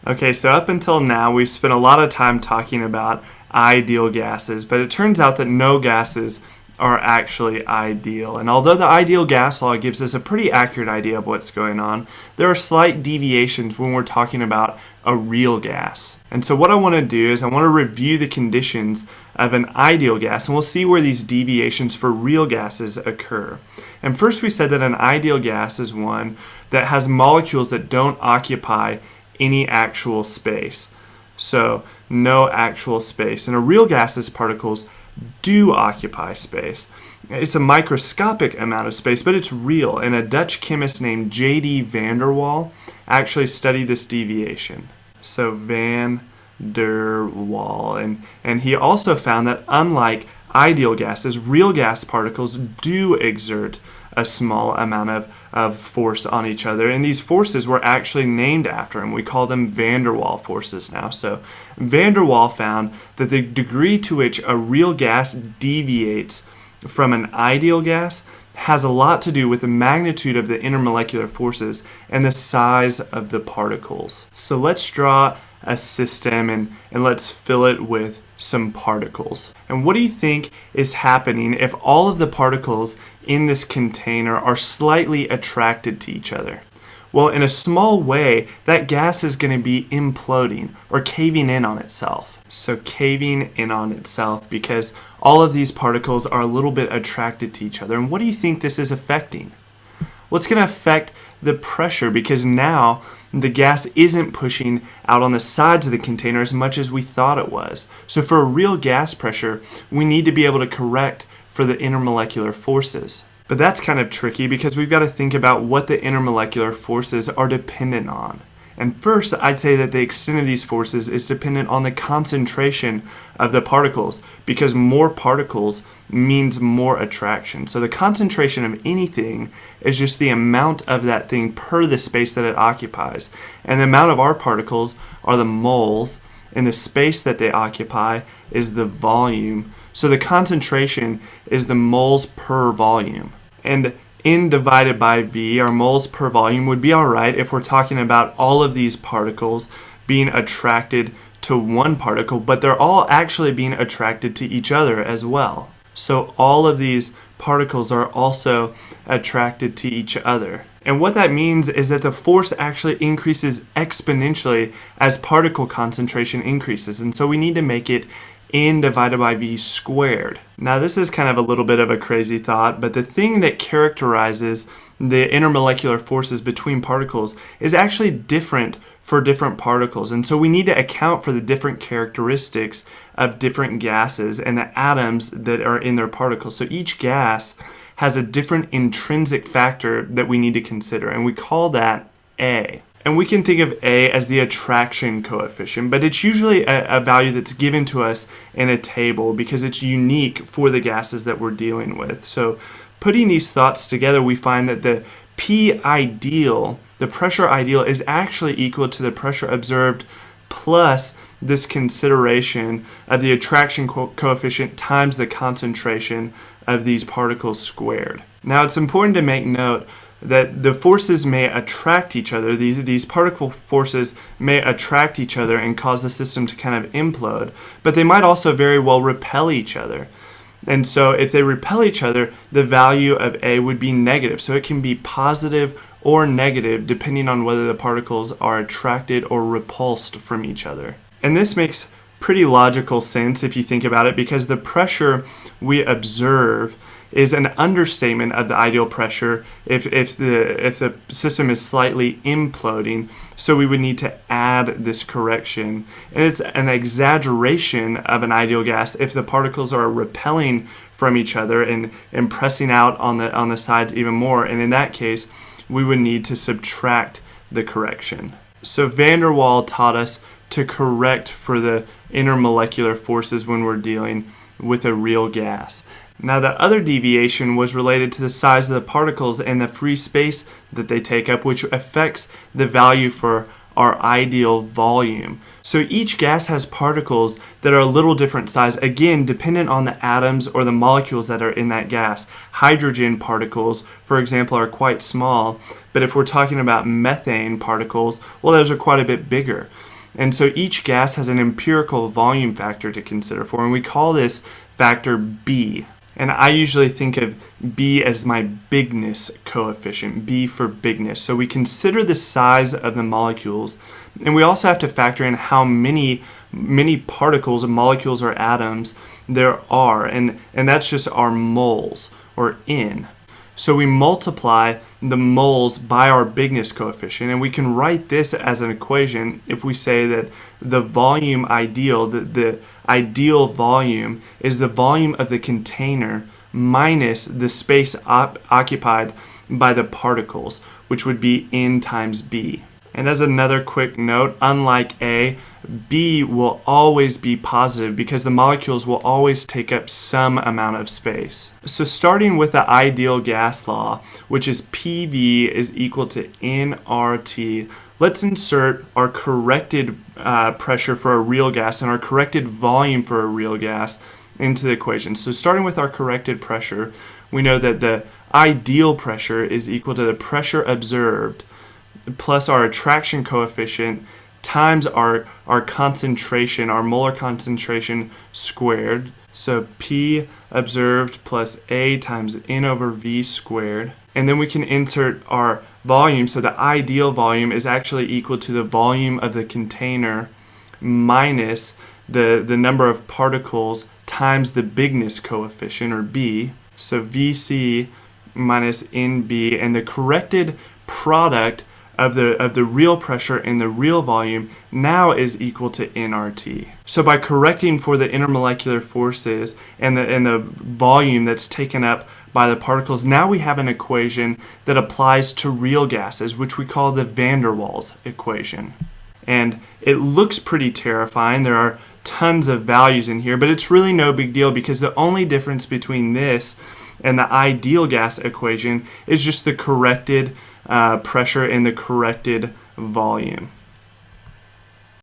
Okay, so up until now, we've spent a lot of time talking about ideal gases, but it turns out that no gases are actually ideal. And although the ideal gas law gives us a pretty accurate idea of what's going on, there are slight deviations when we're talking about a real gas. And so what I want to do is I want to review the conditions of an ideal gas, and we'll see where these deviations for real gases occur. And first we said that an ideal gas is one that has molecules that don't occupy any actual space. So no actual space. And a real gas's particles do occupy space. It's a microscopic amount of space, but it's real. And a Dutch chemist named J.D. van der Waal actually studied this deviation. So van der Waal. And he also found that unlike ideal gases, real gas particles do exert a small amount of force on each other. And these forces were actually named after him. We call them van der Waal forces now. So van der Waal found that the degree to which a real gas deviates from an ideal gas has a lot to do with the magnitude of the intermolecular forces and the size of the particles. So let's draw a system and let's fill it with some particles. And what do you think is happening if all of the particles in this container are slightly attracted to each other? Well, in a small way, that gas is going to be imploding or caving in on itself. So caving in on itself because all of these particles are a little bit attracted to each other. And what do you think this is affecting? Well, it's going to affect the pressure because now the gas isn't pushing out on the sides of the container as much as we thought it was. So for a real gas pressure, we need to be able to correct for the intermolecular forces. But that's kind of tricky because we've got to think about what the intermolecular forces are dependent on. And first, I'd say that the extent of these forces is dependent on the concentration of the particles because more particles means more attraction. So the concentration of anything is just the amount of that thing per the space that it occupies. And the amount of our particles are the moles, and the space that they occupy is the volume. So the concentration is the moles per volume. And N divided by V, our moles per volume, would be all right if we're talking about all of these particles being attracted to one particle, but they're all actually being attracted to each other as well. So all of these particles are also attracted to each other. And what that means is that the force actually increases exponentially as particle concentration increases. And so we need to make it N divided by V squared. Now this is kind of a little bit of a crazy thought, but the thing that characterizes the intermolecular forces between particles is actually different for different particles. And so we need to account for the different characteristics of different gases and the atoms that are in their particles. So each gas has a different intrinsic factor that we need to consider, and we call that A. And we can think of A as the attraction coefficient, but it's usually a value that's given to us in a table because it's unique for the gases that we're dealing with. So putting these thoughts together, we find that the P ideal, the pressure ideal, is actually equal to the pressure observed plus this consideration of the attraction coefficient times the concentration of these particles squared. Now it's important to make note that the forces may attract each other. These particle forces may attract each other and cause the system to kind of implode, but they might also very well repel each other. And so if they repel each other, the value of A would be negative. So it can be positive or negative depending on whether the particles are attracted or repulsed from each other. And this makes pretty logical sense if you think about it, because the pressure we observe is an understatement of the ideal pressure if the system is slightly imploding. So we would need to add this correction. And it's an exaggeration of an ideal gas if the particles are repelling from each other and pressing out on the sides even more. And in that case, we would need to subtract the correction. So van der Waal taught us to correct for the intermolecular forces when we're dealing with a real gas. Now the other deviation was related to the size of the particles and the free space that they take up, which affects the value for our ideal volume. So each gas has particles that are a little different size, again, dependent on the atoms or the molecules that are in that gas. Hydrogen particles, for example, are quite small, but if we're talking about methane particles, well, those are quite a bit bigger. And so each gas has an empirical volume factor to consider for, and we call this factor B. And I usually think of B as my bigness coefficient, B for bigness. So we consider the size of the molecules, and we also have to factor in how many particles, molecules, or atoms there are, and that's just our moles, or N. So we multiply the moles by our bigness coefficient, and we can write this as an equation if we say that the volume ideal, the ideal volume, is the volume of the container minus the space occupied by the particles, which would be N times B. And as another quick note, unlike A, B will always be positive because the molecules will always take up some amount of space. So starting with the ideal gas law, which is PV is equal to nRT, let's insert our corrected pressure for a real gas and our corrected volume for a real gas into the equation. So starting with our corrected pressure, we know that the ideal pressure is equal to the pressure observed plus our attraction coefficient times our concentration, our molar concentration squared. So P observed plus A times N over V squared. And then we can insert our volume. So the ideal volume is actually equal to the volume of the container minus the number of particles times the bigness coefficient, or B. So VC minus NB, and the corrected product of the real pressure and the real volume now is equal to nRT. So by correcting for the intermolecular forces and the volume that's taken up by the particles, now we have an equation that applies to real gases, which we call the van der Waals equation. And it looks pretty terrifying. There are tons of values in here, but it's really no big deal because the only difference between this and the ideal gas equation is just the corrected pressure and the corrected volume.